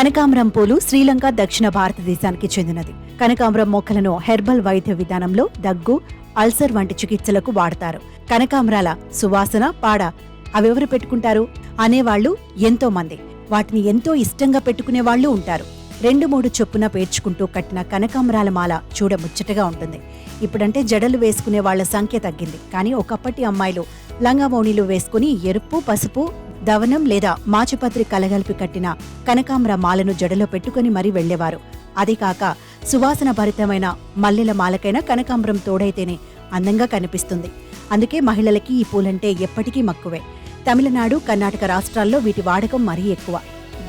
కనకాంబరం పూలు శ్రీలంక దక్షిణ భారతదేశానికి చెందినది. కనకాంబరం మొక్కలను హెర్బల్ వైద్య విధానంలో దగ్గు, అల్సర్ వంటి చికిత్సలకు వాడతారు. కనకాంబరాల సువాసన, పాడ అవెవరు పెట్టుకుంటారు అనేవాళ్లు ఎంతో మంది. వాటిని ఎంతో ఇష్టంగా పెట్టుకునే వాళ్లు ఉంటారు. 2-3 చొప్పున పేర్చుకుంటూ కట్టిన కనకాంబరాల మాల చూడముచ్చటగా ఉంటుంది. ఇప్పుడంటే జడలు వేసుకునే వాళ్ల సంఖ్య తగ్గింది. కానీ ఒకప్పటి అమ్మాయిలు లంగావోణీలు వేసుకుని ఎరుపు, పసుపు, దవనం లేదా మాచిపత్రి కలగలిపి కట్టిన కనకాంబర మాలను జడలో పెట్టుకుని మరీ వెళ్లేవారు. అది కాక సువాసన భరితమైన మల్లెల మాలకైనా కనకాంబరం తోడైతేనే అందంగా కనిపిస్తుంది. అందుకే మహిళలకి ఈ పూలంటే ఎప్పటికీ మక్కువే. తమిళనాడు, కర్ణాటక రాష్ట్రాల్లో వీటి వాడకం మరీ ఎక్కువ.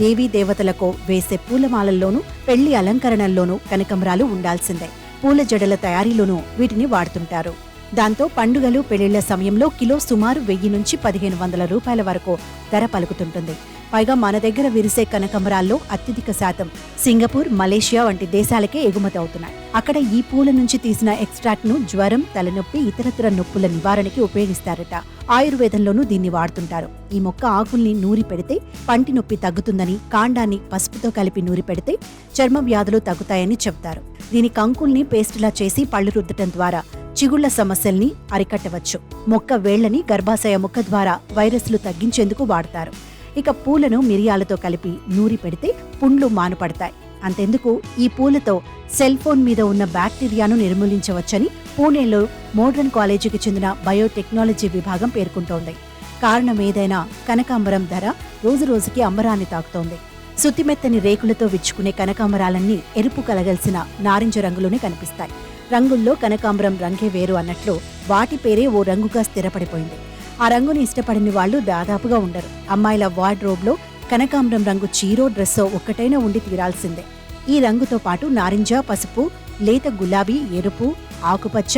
దేవీ దేవతలకు వేసే పూలమాలల్లోనూ, పెళ్లి అలంకరణల్లోనూ కనకాంబరాలు ఉండాల్సిందే. పూల జడల తయారీలోనూ వీటిని వాడుతుంటారు. దాంతో పండుగలు, పెళ్లిళ్ల సమయంలో కిలో సుమారు 1000 నుంచి 1500 రూపాయల వరకు ధర పలుకుతుంటుంది. పైగా మన దగ్గర విరిసే కనకాంబరాల్లో అత్యధిక శాతం సింగపూర్, మలేషియా వంటి దేశాలకే ఎగుమతి అవుతున్నాయి. అక్కడ ఈ పూల నుంచి తీసిన ఎక్స్ట్రాక్ట్ ను జ్వరం, తలనొప్పి, ఇతరత్ర నొప్పుల నివారణకి ఉపయోగిస్తారట. ఆయుర్వేదంలోనూ దీన్ని వాడుతుంటారు. ఈ మొక్క ఆకుల్ని నూరి పెడితే పంటి నొప్పి తగ్గుతుందని, కాండాన్ని పసుపుతో కలిపి నూరి పెడితే చర్మ వ్యాధులు తగ్గుతాయని చెప్తారు. దీని కంకుల్ని పేస్టులా చేసి పళ్ళు రుద్దటం ద్వారా చిగుళ్ల సమస్యల్ని అరికట్టవచ్చు. మొక్క వేళ్లని గర్భాశయ ముక్క ద్వారా వైరస్లు తగ్గించేందుకు వాడతారు. ఇక పూలను మిరియాలతో కలిపి నూరి పెడితే పుండ్లు మానుపడతాయి. అంతెందుకు, ఈ పూలతో సెల్ ఫోన్ మీద ఉన్న బ్యాక్టీరియాను నిర్మూలించవచ్చని పూణేలో మోడర్న్ కాలేజీకి చెందిన బయోటెక్నాలజీ విభాగం పేర్కొంటోంది. కారణమేదైనా కనకాంబరం ధర రోజురోజుకి అంబరాన్ని తాకుతోంది. సుతిమెత్తని రేకులతో విచ్చుకునే కనకాంబరాలన్నీ ఎరుపు కలగలిసిన నారింజ రంగులోనే కనిపిస్తాయి. రంగుల్లో కనకాంబరం రంగే వేరు అన్నట్లు వాటి పేరే ఓ రంగుగా స్థిరపడిపోయింది. ఆ రంగుని ఇష్టపడని వాళ్లు దాదాపుగా ఉండరు. అమ్మాయిల వార్డ్రోబ్లో కనకాంబరం రంగు చీరో, డ్రెస్సో ఒక్కటైనా ఉండి తీరాల్సిందే. ఈ రంగుతో పాటు నారింజ, పసుపు, లేత గులాబీ, ఎరుపు, ఆకుపచ్చ,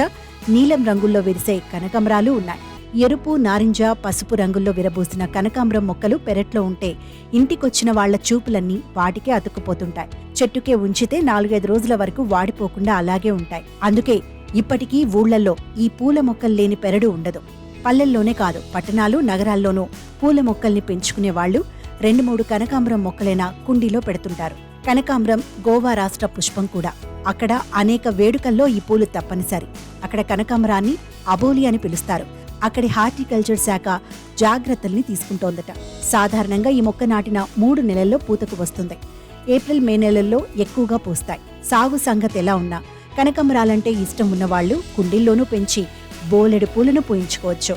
నీలం రంగుల్లో విరిసే కనకాంబరాలు ఉన్నాయి. ఎరుపు, నారింజ, పసుపు రంగుల్లో విరబూసిన కనకాంబరం మొక్కలు పెరట్లో ఉంటే ఇంటికొచ్చిన వాళ్ల చూపులన్నీ వాటికే అతుక్కుపోతుంటాయి. చెట్టుకే ఉంచితే 4-5 రోజుల వరకు వాడిపోకుండా అలాగే ఉంటాయి. అందుకే ఇప్పటికీ ఊళ్లల్లో ఈ పూల మొక్కలు లేని పెరడు ఉండదు. పల్లెల్లోనే కాదు, పట్టణాలు, నగరాల్లోనూ పూల మొక్కల్ని పెంచుకునే వాళ్లు 2-3 కనకాంబరం మొక్కలైనా కుండీలో పెడుతుంటారు. కనకాంబరం గోవా రాష్ట్ర పుష్పం కూడా. అక్కడ అనేక వేడుకల్లో ఈ పూలు తప్పనిసరి. అక్కడ కనకాంబరాన్ని అబోలి అని పిలుస్తారు. అక్కడి హార్టికల్చర్ శాఖ జాగ్రత్తల్ని తీసుకుంటోందట. సాధారణంగా ఈ మొక్క నాటిన 3 నెలల్లో పూతకు వస్తుంది. ఏప్రిల్, మే నెలల్లో ఎక్కువగా పూస్తాయి. సాగు సంగతి ఎలా ఉన్నా కనకాంబరాలంటే ఇష్టం ఉన్నవాళ్లు కుండీల్లోనూ పెంచి బోలెడు పూలను పూయించుకోవచ్చు.